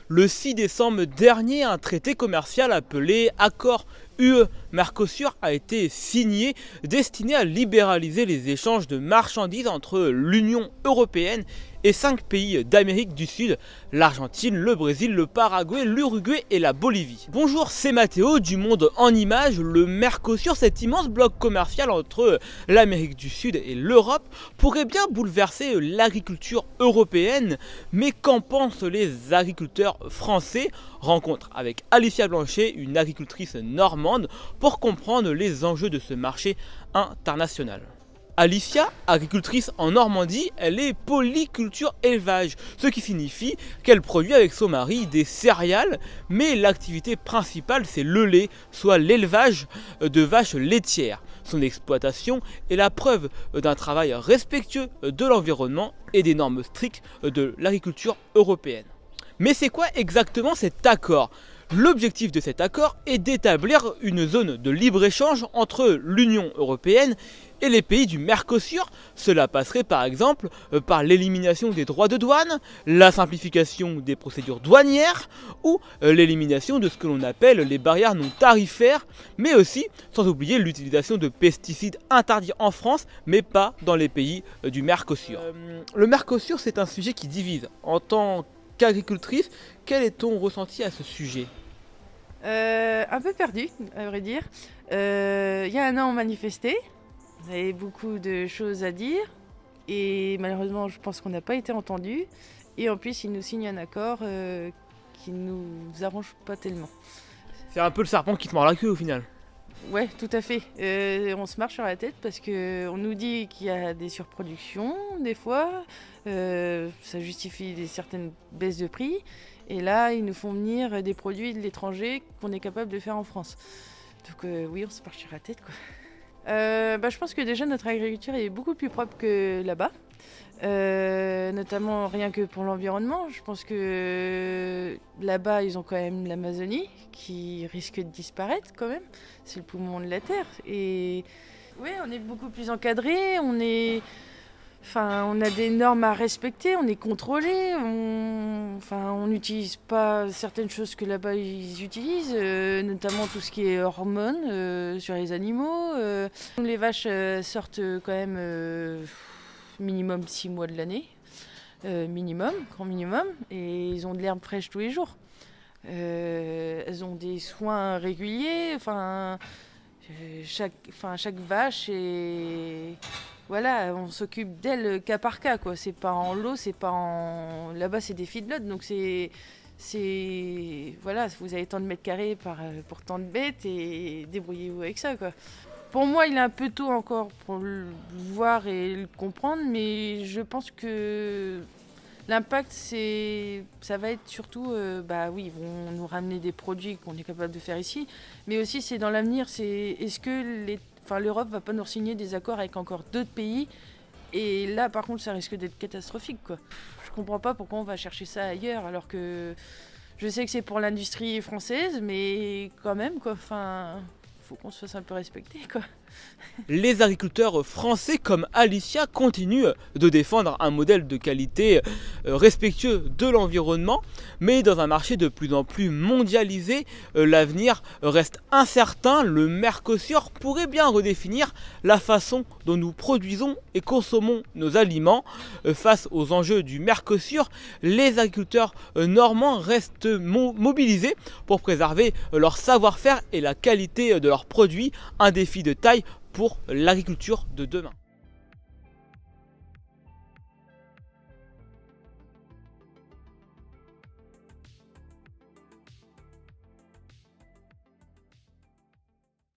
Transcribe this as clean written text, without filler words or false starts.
Le 6 décembre dernier, un traité commercial appelé Accord UE-Mercosur a été signé, destiné à libéraliser les échanges de marchandises entre l'Union européenne et 5 pays d'Amérique du Sud, l'Argentine, le Brésil, le Paraguay, l'Uruguay et la Bolivie. Bonjour, c'est Mathéo du Monde en Images. Le Mercosur, cet immense bloc commercial entre l'Amérique du Sud et l'Europe, pourrait bien bouleverser l'agriculture européenne. Mais qu'en pensent les agriculteurs français? Rencontre avec Alicia Blanchet, une agricultrice normande, pour comprendre les enjeux de ce marché international. Alicia, agricultrice en Normandie, elle est polyculture élevage, ce qui signifie qu'elle produit avec son mari des céréales, mais l'activité principale c'est le lait, soit l'élevage de vaches laitières. Son exploitation est la preuve d'un travail respectueux de l'environnement et des normes strictes de l'agriculture européenne. Mais c'est quoi exactement cet accord ? L'objectif de cet accord est d'établir une zone de libre-échange entre l'Union européenne et les pays du Mercosur. Cela passerait par exemple par l'élimination des droits de douane, la simplification des procédures douanières ou l'élimination de ce que l'on appelle les barrières non tarifaires, mais aussi sans oublier l'utilisation de pesticides interdits en France mais pas dans les pays du Mercosur. Le Mercosur, c'est un sujet qui divise. En tant qu'agricultrice, quel est ton ressenti à ce sujet ? Un peu perdu, à vrai dire. Il y a un an, on manifestait. On avait beaucoup de choses à dire. Et malheureusement, je pense qu'on n'a pas été entendus. Et en plus, ils nous signent un accord qui nous arrange pas tellement. C'est un peu le serpent qui te mord la queue au final. Ouais, tout à fait. On se marche sur la tête parce qu'on nous dit qu'il y a des surproductions, des fois. Ça justifie certaines baisses de prix. Et là, ils nous font venir des produits de l'étranger qu'on est capable de faire en France. Donc oui, on se marche sur la tête, quoi. Je pense que déjà, notre agriculture est beaucoup plus propre que là-bas. Notamment rien que pour l'environnement. Je pense que là-bas, ils ont quand même l'Amazonie qui risque de disparaître quand même. C'est le poumon de la Terre. Et oui, on est beaucoup plus encadré, on a des normes à respecter, on est contrôlé, on n'utilise pas certaines choses que là-bas ils utilisent, notamment tout ce qui est hormones sur les animaux. Les vaches sortent quand même minimum 6 mois de l'année, grand minimum, et ils ont de l'herbe fraîche tous les jours. Elles ont des soins réguliers, chaque vache est... Voilà, on s'occupe d'elle cas par cas, quoi. C'est pas en lot, c'est pas en... Là-bas, c'est des feedlots, donc voilà, vous avez tant de mètres carrés pour tant de bêtes et débrouillez-vous avec ça, quoi. Pour moi, il est un peu tôt encore pour le voir et le comprendre, mais je pense que l'impact, ça va être surtout, oui, ils vont nous ramener des produits qu'on est capable de faire ici, mais aussi c'est dans l'avenir, est-ce que l'Europe va pas nous signer des accords avec encore d'autres pays, et là par contre ça risque d'être catastrophique, quoi. Je comprends pas pourquoi on va chercher ça ailleurs, alors que je sais que c'est pour l'industrie française, mais quand même, quoi, faut qu'on se fasse un peu respecter, quoi. Les agriculteurs français comme Alicia continuent de défendre un modèle de qualité respectueux de l'environnement, mais dans un marché de plus en plus mondialisé, l'avenir reste incertain. Le Mercosur pourrait bien redéfinir la façon dont nous produisons et consommons nos aliments. Face aux enjeux du Mercosur, les agriculteurs normands restent mobilisés pour préserver leur savoir-faire et la qualité de leurs produits, un défi de taille pour l'agriculture de demain.